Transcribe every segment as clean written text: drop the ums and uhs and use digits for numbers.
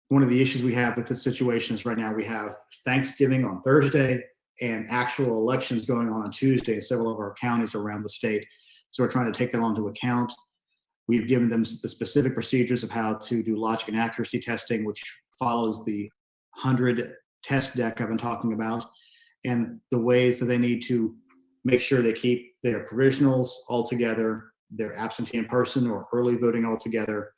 one of the issues we have with this situation is right now we have Thanksgiving on Thursday and actual elections going on Tuesday in several of our counties around the state. So we're trying to take that onto account. We've given them the specific procedures of how to do logic and accuracy testing, which follows the 100 test deck I've been talking about, and the ways that they need to make sure they keep their provisionals all together, their absentee in person or early voting all together,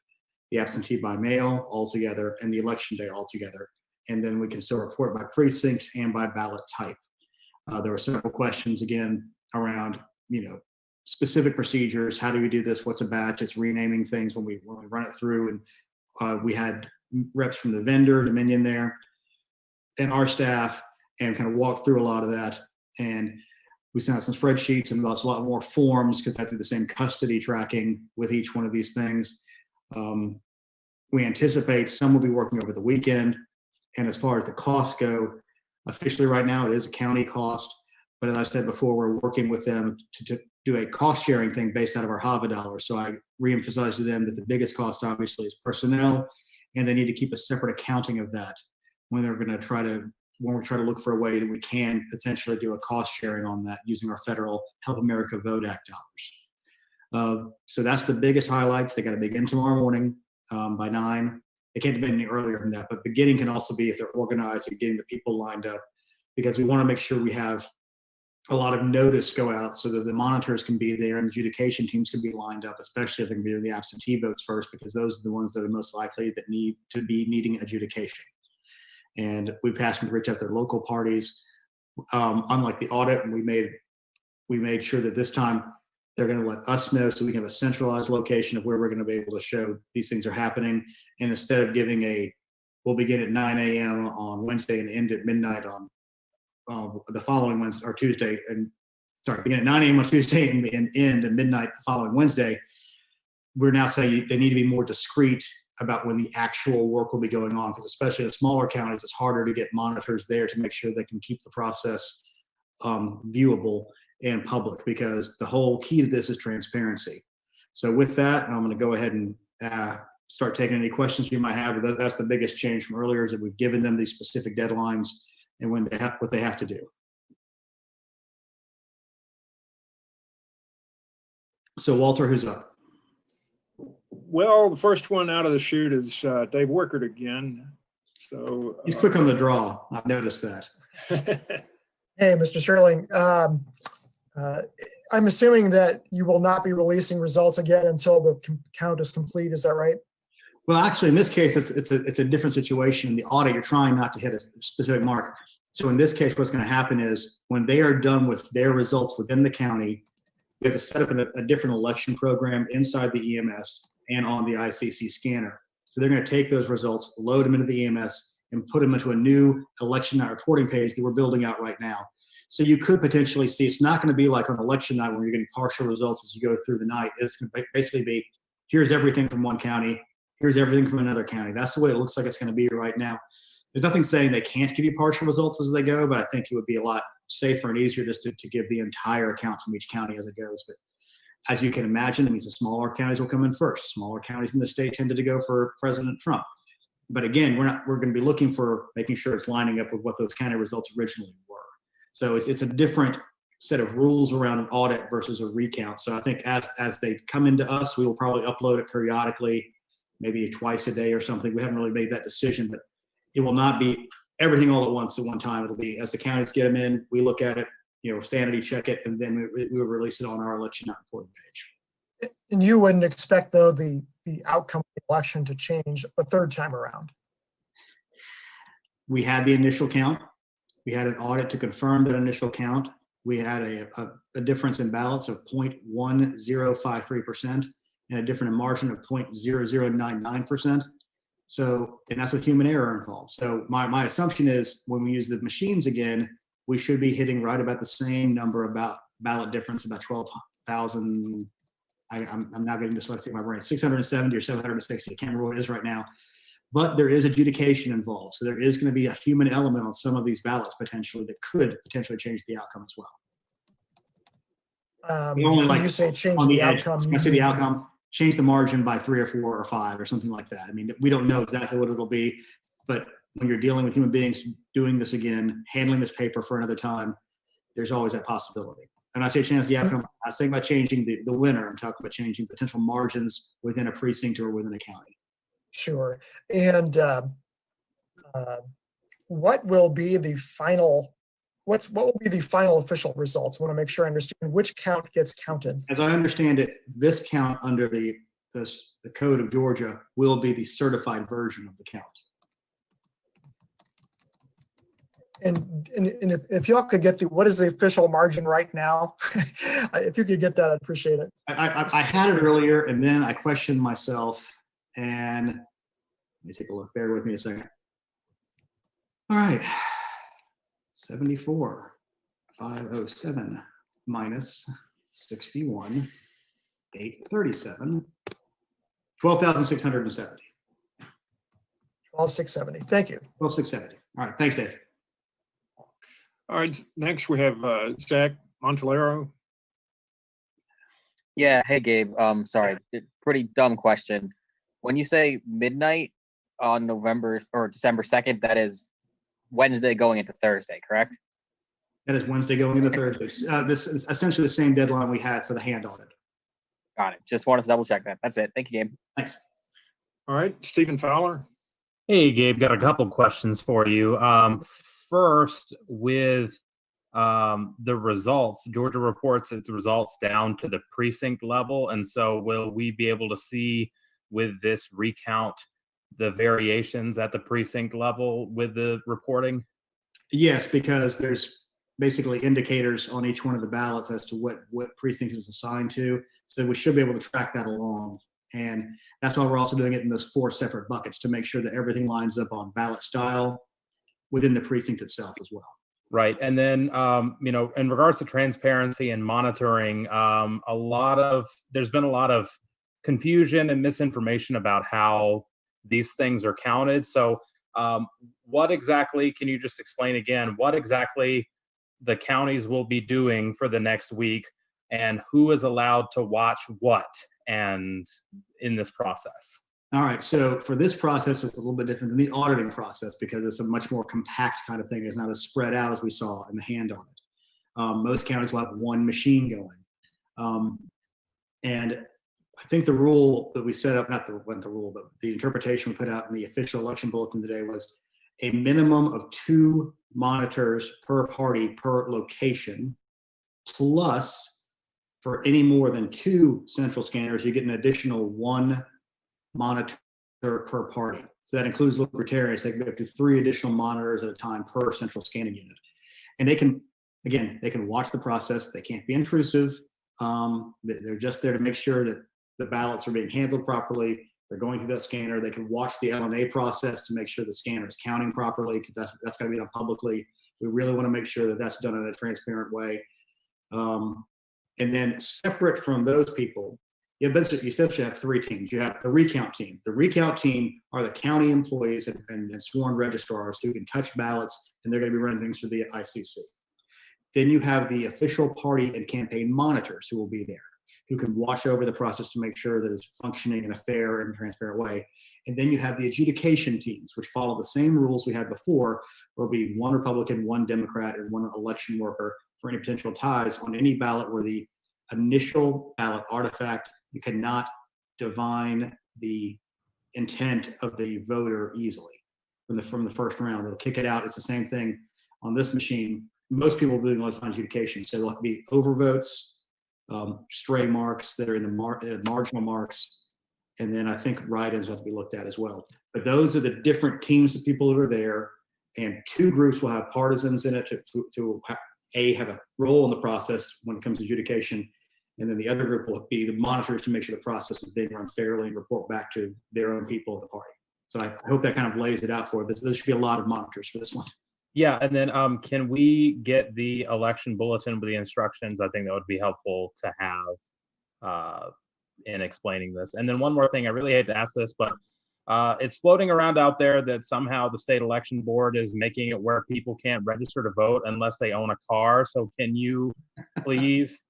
the absentee by mail all together, and the election day all together. And then we can still report by precinct and by ballot type. There were several questions again around, specific procedures. How do we do this? What's a batch? It's renaming things when we run it through. And we had reps from the vendor, Dominion there, and our staff, and kind of walked through a lot of that. And we sent out some spreadsheets and lots a lot more forms because I do the same custody tracking with each one of these things. We anticipate some will be working over the weekend. And as far as the costs go, officially right now it is a county cost. But as I said before, we're working with them to do a cost sharing thing based out of our HAVA dollars. So I reemphasized to them that the biggest cost obviously is personnel, and they need to keep a separate accounting of that when they're going to try to look for a way that we can potentially do a cost sharing on that using our federal Help America Vote Act dollars. So that's the biggest highlights. They got to begin tomorrow morning by 9. It can't be any earlier than that, but beginning can also be if they're organized and getting the people lined up, because we want to make sure we have a lot of notice go out so that the monitors can be there and the adjudication teams can be lined up, especially if they're going to be doing the absentee votes first, because those are the ones that are most likely that need to be needing adjudication. And we've asked them to reach out to their local parties. Unlike the audit, we made sure that this time they're going to let us know so we can have a centralized location of where we're going to be able to show these things are happening. And instead of giving we'll begin at 9 a.m. on Wednesday and end at midnight on the following Wednesday or Tuesday, begin at 9 a.m. on Tuesday and end at midnight the following Wednesday. We're now saying they need to be more discreet about when the actual work will be going on, because especially in smaller counties, it's harder to get monitors there to make sure they can keep the process viewable and public, because the whole key to this is transparency. So with that, I'm going to go ahead and start taking any questions you might have. That's the biggest change from earlier, is that we've given them these specific deadlines and what they have to do. So Walter, who's up? Well, the first one out of the chute is Dave Wickert again. So he's quick on the draw. I've noticed that. Hey, Mr. Sterling. I'm assuming that you will not be releasing results again until the count is complete. Is that right? Well, actually, in this case, it's a different situation. In the audit, you're trying not to hit a specific mark. So in this case, what's going to happen is when they are done with their results within the county, we have to set up a different election program inside the EMS and on the ICC scanner. So they're going to take those results, load them into the EMS, and put them into a new election night reporting page that we're building out right now. So you could potentially see, it's not going to be like on election night when you're getting partial results as you go through the night. It's going to basically be, here's everything from one county, here's everything from another county. That's the way it looks like it's going to be right now. There's nothing saying they can't give you partial results as they go, but I think it would be a lot safer and easier just to give the entire account from each county as it goes. But as you can imagine, it means the smaller counties will come in first. Smaller counties in the state tended to go for President Trump. But again, we're going to be looking for making sure it's lining up with what those county results originally were. So it's a different set of rules around an audit versus a recount. So I think as they come into us, we will probably upload it periodically, maybe twice a day or something. We haven't really made that decision, but it will not be everything all at once at one time. It'll be as the counties get them in, we look at it, sanity check it, and then we will release it on our election night reporting page. And you wouldn't expect, though, the outcome of the election to change a third time around? We had the initial count. We had an audit to confirm that initial count. We had a difference in ballots of 0.1053% and a different margin of 0.0099%. So, and that's with human error involved. So my assumption is when we use the machines again, we should be hitting right about the same number about ballot difference, about 12,000. I'm now getting dyslexic in my brain, 670 or 760. I can't remember what it is right now. But there is adjudication involved. So there is going to be a human element on some of these ballots potentially that could potentially change the outcome as well. When you say change the outcome, I say the outcome, change the margin by 3 or 4 or 5 or something like that. I mean, we don't know exactly what it'll be. But when you're dealing with human beings doing this again, handling this paper for another time, there's always that possibility. And I say chance, yes, I'm not saying about changing the winner. I'm talking about changing potential margins within a precinct or within a county. Sure. And what will be the final? What will be the final official results? I want to make sure I understand which count gets counted. As I understand it, this count under the Code of Georgia will be the certified version of the count. And if y'all could get what is the official margin right now? If you could get that, I'd appreciate it. I had it earlier, and then I questioned myself, and let me take a look. Bear with me a second. All right, 74,507 minus 61, 837, 12,670. 12,670. Thank you. 12,670. All right, thanks, Dave. All right, next we have Zach Montiel. Yeah, hey Gabe. Sorry, pretty dumb question. When you say midnight on November or December 2nd, that is Wednesday going into Thursday, correct? That is Wednesday going into Thursday. This is essentially the same deadline we had for the hand audit. Got it. Just wanted to double check that. That's it. Thank you, Gabe. Thanks. All right, Stephen Fowler. Hey, Gabe, got a couple questions for you. First, with the results, Georgia reports its results down to the precinct level. And so will we be able to see with this recount the variations at the precinct level with the reporting? Yes, because there's basically indicators on each one of the ballots as to what precinct is assigned to. So we should be able to track that along. And that's why we're also doing it in those 4 separate buckets to make sure that everything lines up on ballot style within the precinct itself as well. Right. And then, in regards to transparency and monitoring, there's been a lot of confusion and misinformation about how these things are counted. So what exactly, can you just explain again, what exactly the counties will be doing for the next week and who is allowed to watch what and in this process? All right, so for this process, it's a little bit different than the auditing process because it's a much more compact kind of thing. It's not as spread out as we saw in the hand audit. Most counties will have one machine going. And I think the rule that we set up, not the rule, but the interpretation we put out in the official election bulletin today was a minimum of 2 monitors per party per location, plus for any more than 2 central scanners, you get an additional 1 monitor per party. So that includes libertarians. They can go up to 3 additional monitors at a time per central scanning unit. And they can watch the process. They can't be intrusive. They're just there to make sure that the ballots are being handled properly. They're going through that scanner. They can watch the LNA process to make sure the scanner is counting properly because that's got to be done publicly. We really want to make sure that that's done in a transparent way. And then separate from those people, you essentially have 3 teams. You have the recount team. The recount team are the county employees and sworn registrars who can touch ballots, and they're going to be running things for the ICC. Then you have the official party and campaign monitors who will be there, who can watch over the process to make sure that it's functioning in a fair and transparent way. And then you have the adjudication teams, which follow the same rules we had before. There'll be 1 Republican, 1 Democrat, and 1 election worker for any potential ties on any ballot where the initial ballot artifact, you cannot divine the intent of the voter easily from the first round. It'll kick it out. It's the same thing on this machine. Most people will do electronic adjudication, so there'll be overvotes, stray marks that are in the marginal marks, and then I think write-ins have to be looked at as well. But those are the different teams of people that are there, and 2 groups will have partisans in it to have a role in the process when it comes to adjudication. And then the other group will be the monitors to make sure the process is being run fairly and report back to their own people at the party. So I hope that kind of lays it out for it. There should be a lot of monitors for this one. Yeah, and then can we get the election bulletin with the instructions? I think that would be helpful to have in explaining this. And then one more thing, I really hate to ask this, but it's floating around out there that somehow the state election board is making it where people can't register to vote unless they own a car. So can you please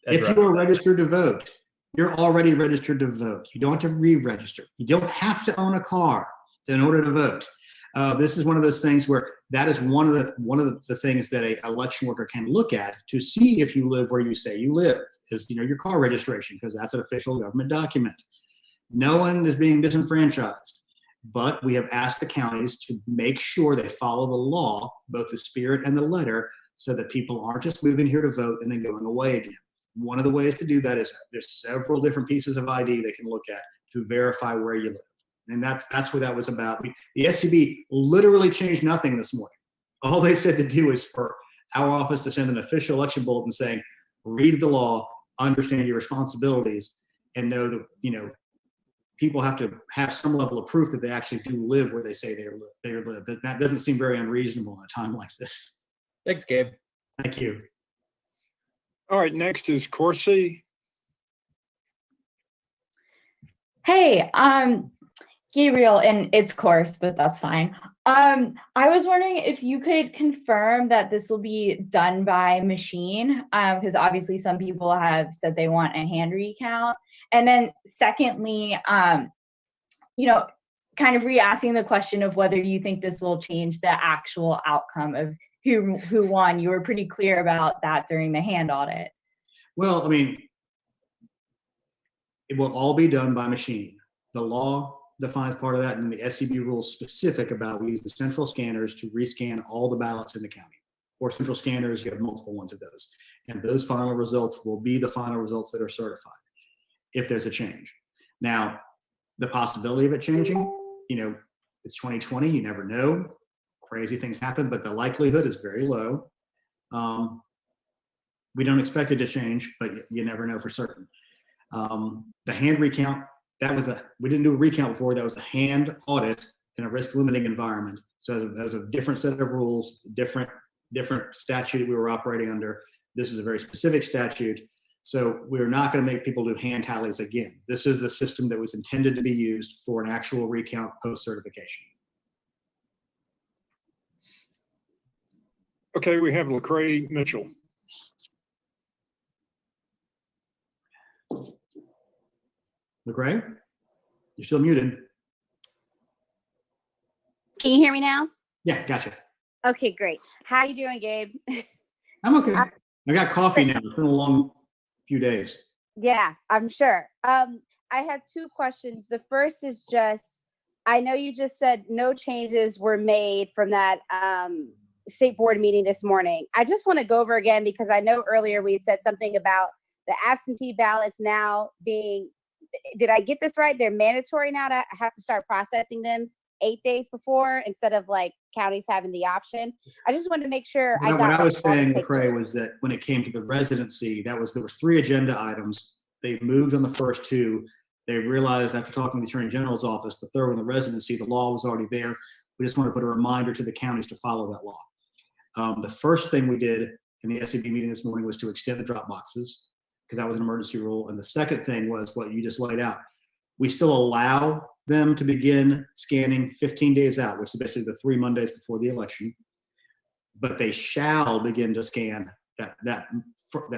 If you are registered to vote, you're already registered to vote. You don't have to re-register. You don't have to own a car. in order to vote. This is one of those things where that is one of the things that an election worker can look at to see if you live where you say you live, is your car registration, because that's an official government document. No one is being disenfranchised, but we have asked the counties to make sure they follow the law, both the spirit and the letter, so that people aren't just moving here to vote and then going away again. One of the ways to do that is there's several different pieces of ID they can look at to verify where you live. And that's what that was about. The SCB literally changed nothing this morning. All they said to do is for our office to send an official election bulletin saying, read the law, understand your responsibilities, and know that, people have to have some level of proof that they actually do live where they say they live. But that doesn't seem very unreasonable in a time like this. Thanks, Gabe. Thank you. All right, next is Corsi. Hey, Gabriel, and it's coarse, but that's fine. I was wondering if you could confirm that this will be done by machine, because obviously some people have said they want a hand recount. And then secondly, kind of re-asking the question of whether you think this will change the actual outcome of who won. You were pretty clear about that during the hand audit. Well, I mean, it will all be done by machine. The law defines part of that, and the SCB rules specific about we use the central scanners to rescan all the ballots in the county. Or central scanners, you have multiple ones of those. And those final results will be the final results that are certified if there's a change. Now, the possibility of it changing, it's 2020, you never know. Crazy things happen, but the likelihood is very low. We don't expect it to change, but you never know for certain. The hand recount, we didn't do a recount before, that was a hand audit in a risk limiting environment. So that was a different set of rules, different statute we were operating under. This is a very specific statute. So we're not going to make people do hand tallies again. This is the system that was intended to be used for an actual recount post-certification. Okay, we have Lecrae Mitchell. Lecrae, you're still muted. Can you hear me now? Yeah, gotcha. Okay, great. How you doing, Gabe? I'm okay. I got coffee now. It's been a long few days. Yeah, I'm sure. I had two questions. The first is just, I know you just said no changes were made from that state board meeting this morning. I just want to go over again, because I know earlier we had said something about the absentee ballots now being, did I get this right? They're mandatory now to have to start processing them 8 days before instead of like counties having the option. I just wanted to make sure What I was saying, Lecrae, was that when it came to the residency, there was 3 agenda items. They moved on the first 2. They realized after talking to the Attorney General's office, the third one, the residency, the law was already there. We just want to put a reminder to the counties to follow that law. The first thing we did in the SCB meeting this morning was to extend the drop boxes, because that was an emergency rule. And the second thing was what you just laid out. We still allow them to begin scanning 15 days out, which is basically the 3 Mondays before the election. But they shall begin to scan that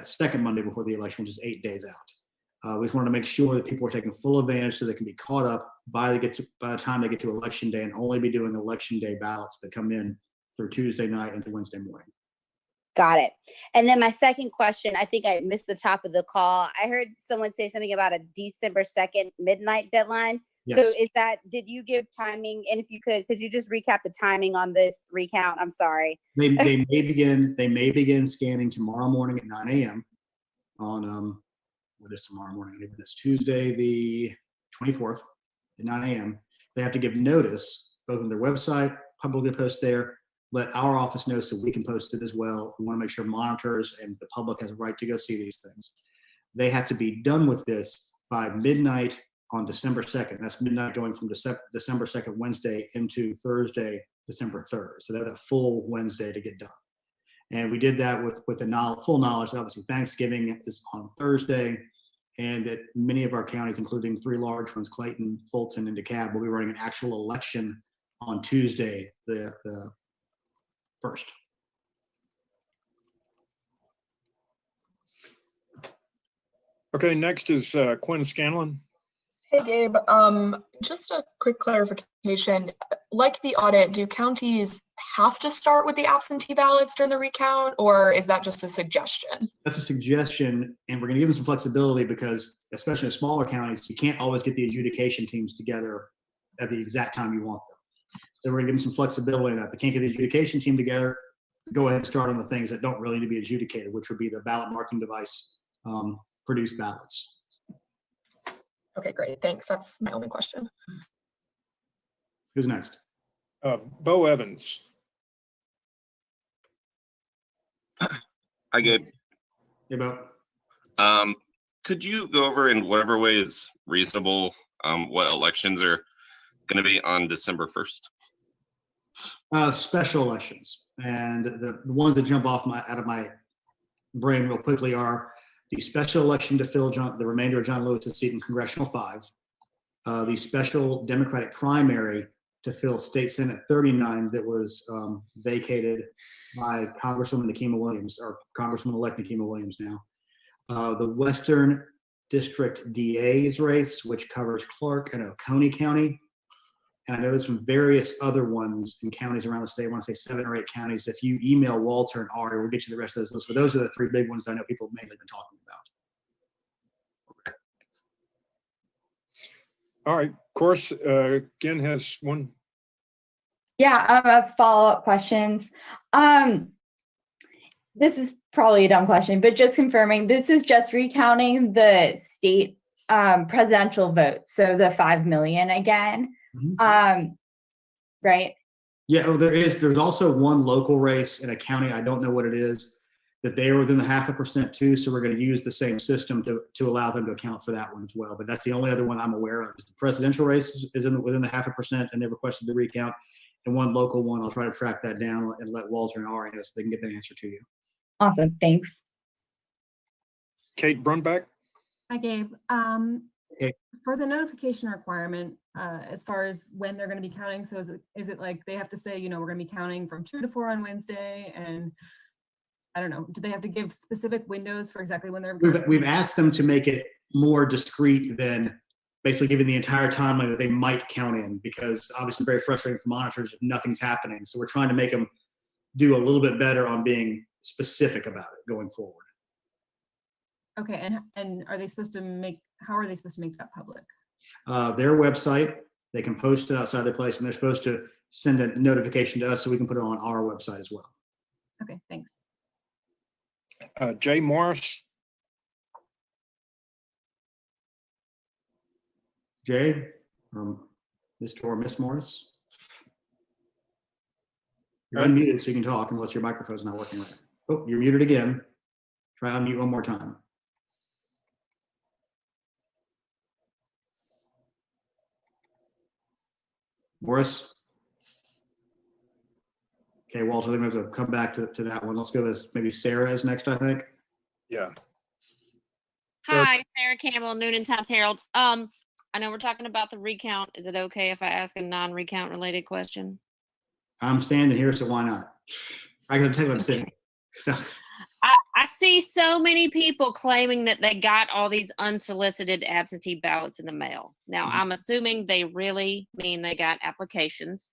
second Monday before the election, which is 8 days out. We just wanted to make sure that people are taking full advantage so they can be caught up by the time they get to election day, and only be doing election day ballots that come in through Tuesday night into Wednesday morning. Got it. And then my second question, I think I missed the top of the call. I heard someone say something about a December 2nd midnight deadline. Yes. So did you give timing? And if you could you just recap the timing on this recount? I'm sorry. They may begin scanning tomorrow morning at 9 a.m. on what is tomorrow morning? It's Tuesday the 24th at 9 a.m. They have to give notice both on their website, publicly post there, let our office know so we can post it as well. We want to make sure monitors and the public has a right to go see these things. They have to be done with this by midnight on December 2nd. That's midnight going from December 2nd, Wednesday, into Thursday, December 3rd. So they have a full Wednesday to get done. And we did that with the full knowledge that obviously Thanksgiving is on Thursday, and that many of our counties, including 3 large ones, Clayton, Fulton, and DeKalb, will be running an actual election on Tuesday, the 1st. Okay, next is Quinn Scanlon. Hey Gabe, just a quick clarification. Like the audit, do counties have to start with the absentee ballots during the recount, or is that just a suggestion? That's a suggestion, and we're going to give them some flexibility because, especially in smaller counties, you can't always get the adjudication teams together at the exact time you want them. So we're going to give them some flexibility in that. If they can't get the adjudication team together, go ahead and start on the things that don't really need to be adjudicated, which would be the ballot marking device produced ballots. Okay, great. Thanks. That's my only question. Who's next? Bo Evans. Hi, Gabe. Hey, Bo. Could you go over in whatever way is reasonable what elections are going to be on December 1st? Special elections, and the ones that jump off out of my brain real quickly are the special election to fill the remainder of John Lewis's seat in Congressional 5, the special Democratic primary to fill State Senate 39 that was vacated by Congresswoman Nikema Williams, or Congresswoman-elect Nikema Williams now. The Western District DA's race, which covers Clark and Oconee County. And I know there's some various other ones in counties around the state. I want to say 7 or 8 counties. If you email Walter and Ari, we'll get you the rest of those lists. But those are the 3 big ones I know people have mainly been talking about. All right. Of course, Ken has one. Yeah, I have follow-up questions. This is probably a dumb question, but just confirming, this is just recounting the state presidential votes, so the 5 million again. Right? Yeah, there's also one local race in a county, I don't know what it is, that they are within the 0.5% too, so we're going to use the same system to allow them to account for that one as well. But that's the only other one I'm aware of. Is the presidential race is within the 0.5%, and they requested the recount, and one local one. I'll try to track that down and let Walter and Ari know so they can get that answer to you. Awesome, thanks. Kate Brunback. Hi, Gabe. Okay. For the notification requirement, as far as when they're going to be counting, so is it like they have to say, we're going to be counting from 2 to 4 on Wednesday, and I don't know, do they have to give specific windows for exactly when they're? We've asked them to make it more discreet than basically giving the entire timeline that they might count in, because obviously very frustrating for monitors if nothing's happening. So we're trying to make them do a little bit better on being specific about it going forward. Okay, and are they supposed to how are they supposed to make that public? Their website, they can post it outside their place, and they're supposed to send a notification to us so we can put it on our website as well. Okay, thanks. Jay Morris. Jay, Mr. or Miss Morris? You're unmuted so you can talk unless your microphone's not working right. Oh, you're muted again. Try unmute one more time. Morris? Okay, Walter, I think we have to come back to that one. Let's go to maybe Sarah is next, I think. Yeah. Hi, Sarah Campbell, Noonan Times Herald. I know we're talking about the recount. Is it okay if I ask a non-recount related question? I'm standing here, so why not? I gotta tell you what I'm saying. So I see so many people claiming that they got all these unsolicited absentee ballots in the mail. Now, I'm assuming they really mean they got applications.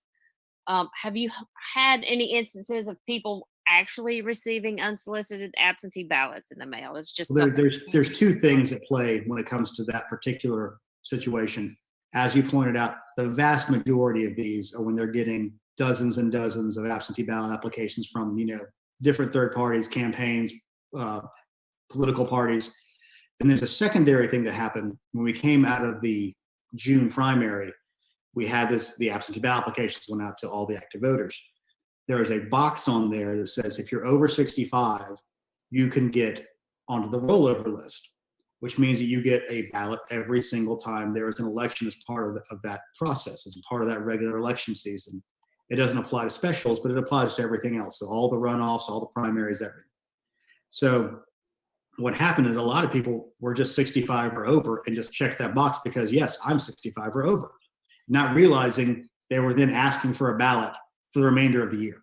Have you had any instances of people actually receiving unsolicited absentee ballots in the mail? It's just there's 2 things at play when it comes to that particular situation. As you pointed out, the vast majority of these are when they're getting dozens and dozens of absentee ballot applications from different third parties, campaigns, political parties. And there's a secondary thing that happened when we came out of the June primary. We had the absentee ballot applications went out to all the active voters. There is a box on there that says if you're over 65, you can get onto the rollover list, which means that you get a ballot every single time there is an election as part of that process, as part of that regular election season. It doesn't apply to specials, but it applies to everything else. So all the runoffs, all the primaries, everything. So what happened is a lot of people were just 65 or over and just checked that box because, yes, I'm 65 or over, not realizing they were then asking for a ballot for the remainder of the year.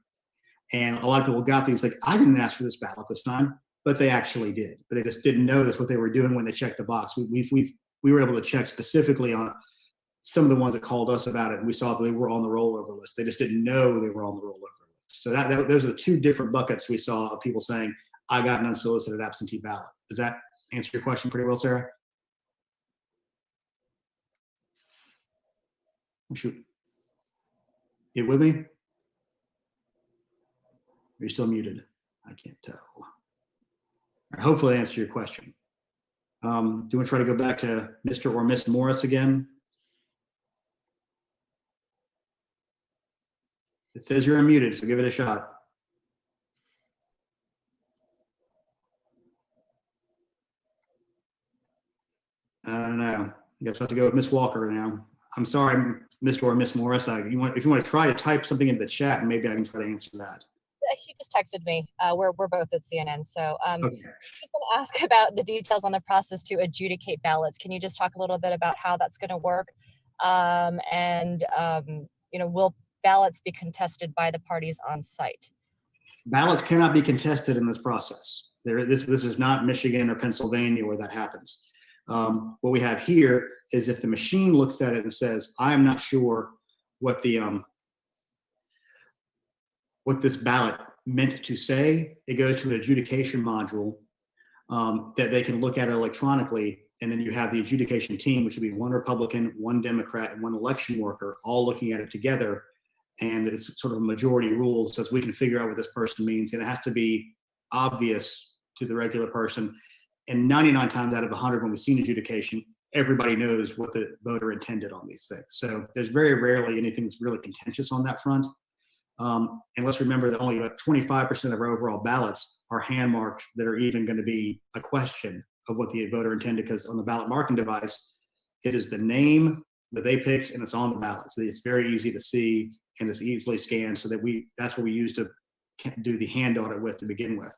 And a lot of people got these like, I didn't ask for this ballot this time, but they actually did. But they just didn't know that's what they were doing when they checked the box. We've we were able to check specifically on some of the ones that called us about it, and we saw that they were on the rollover list. They just didn't know they were on the rollover list. So those are the two different buckets we saw of people saying, I got an unsolicited absentee ballot. Does that answer your question pretty well, Sarah? Shoot. You with me? Are you still muted? I can't tell. Hopefully I answered your question. Do you want to try to go back to Mr. or Miss Morris again? It says you're unmuted, so give it a shot. I don't know. I guess we'll have to go with Miss Walker now. I'm sorry, Mr. or Miss Morris. If you want to try to type something into the chat, maybe I can try to answer that. He just texted me. We're both at CNN. So Okay. I was going to ask about the details on the process to adjudicate ballots. Can you just talk a little bit about how that's going to work? Will ballots be contested by the parties on site? Ballots cannot be contested in this process. This is not Michigan or Pennsylvania where that happens. What we have here is if the machine looks at it and says, I am not sure what this ballot meant to say, it goes to an adjudication module that they can look at it electronically. And then you have the adjudication team, which would be one Republican, one Democrat, and one election worker, all looking at it together. And it's sort of a majority rule, so we can figure out what this person means. And it has to be obvious to the regular person. And 99 times out of 100, when we see an adjudication, everybody knows what the voter intended on these things. So there's very rarely anything that's really contentious on that front. And let's remember that only about 25% of our overall ballots are hand marked that are even going to be a question of what the voter intended, because on the ballot marking device, it is the name that they picked and it's on the ballot. So it's very easy to see and it's easily scanned, so that that's what we use to do the hand audit with to begin with.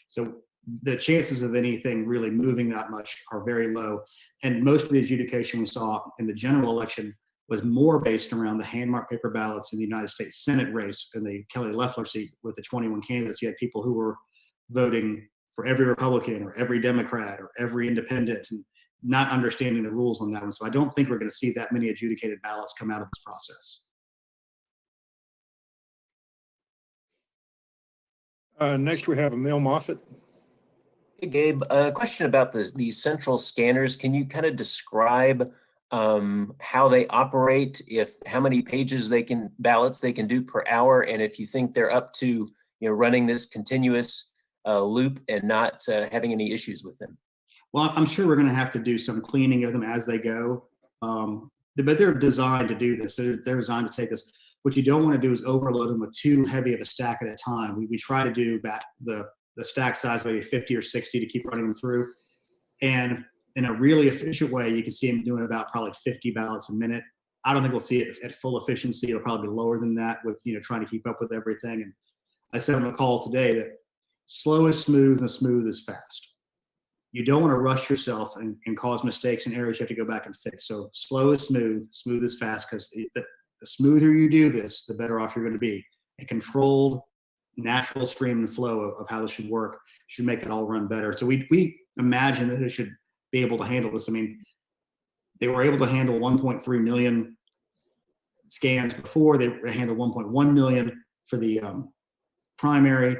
So the chances of anything really moving that much are very low. And most of the adjudication we saw in the general election was more based around the hand marked paper ballots in the United States Senate race in the Kelly Loeffler seat with the 21 candidates. You had people who were voting for every Republican or every Democrat or every independent and not understanding the rules on that one. So I don't think we're going to see that many adjudicated ballots come out of this process. Next, we have Emil Moffitt. Hey, Gabe, a question about these central scanners. Can you kind of describe how they operate, how many pages ballots they can do per hour, and if you think they're up to running this continuous loop and not having any issues with them? Well, I'm sure we're going to have to do some cleaning of them as they go, but they're designed to do this. They're designed to take this. What you don't want to do is overload them with too heavy of a stack at a time. We try to do the stack size maybe 50 or 60 to keep running them through. And in a really efficient way, you can see them doing about probably 50 ballots a minute. I don't think we'll see it at full efficiency. It'll probably be lower than that with trying to keep up with everything. And I said on the call today that slow is smooth and smooth is fast. You don't want to rush yourself and cause mistakes and errors you have to go back and fix. So slow is smooth, smooth is fast, because the smoother you do this, the better off you're going to be. A controlled, natural stream and flow of how this should work should make it all run better. So we imagine that it should be able to handle this. I mean, they were able to handle 1.3 million scans before. They handled 1.1 million for the primary.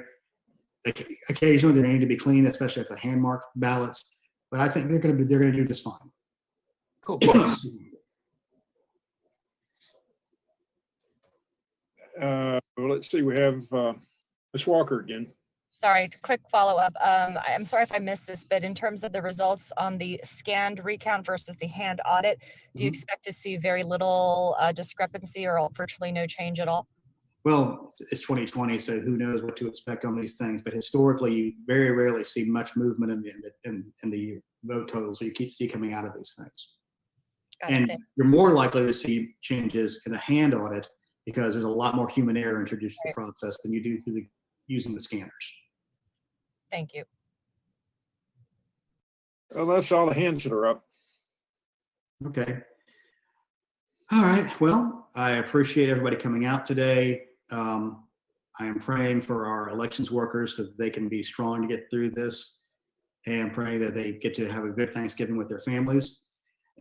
Occasionally, they need to be cleaned, especially if they're hand marked ballots. But I think they're going to do just fine. Cool. Well, let's see. We have Ms. Walker again. Sorry, quick follow-up. I'm sorry if I missed this, but in terms of the results on the scanned recount versus the hand audit, do you expect to see very little discrepancy or virtually no change at all? Well, it's 2020, so who knows what to expect on these things. But historically, you very rarely see much movement in the vote totals that you see coming out of these things. And you're more likely to see changes in a hand audit because there's a lot more human error introduced to the process than you do through using the scanners. Thank you. Well, that's all the hands that are up. Okay. All right. Well, I appreciate everybody coming out today. I am praying for our elections workers so that they can be strong to get through this, and praying that they get to have a good Thanksgiving with their families.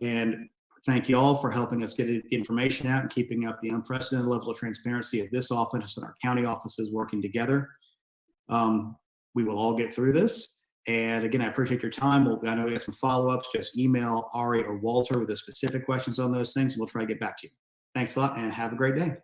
And thank you all for helping us get the information out and keeping up the unprecedented level of transparency of this office and our county offices working together. We will all get through this. And again, I appreciate your time. I know we have some follow-ups. Just email Ari or Walter with the specific questions on those things, and we'll try to get back to you. Thanks a lot, and have a great day.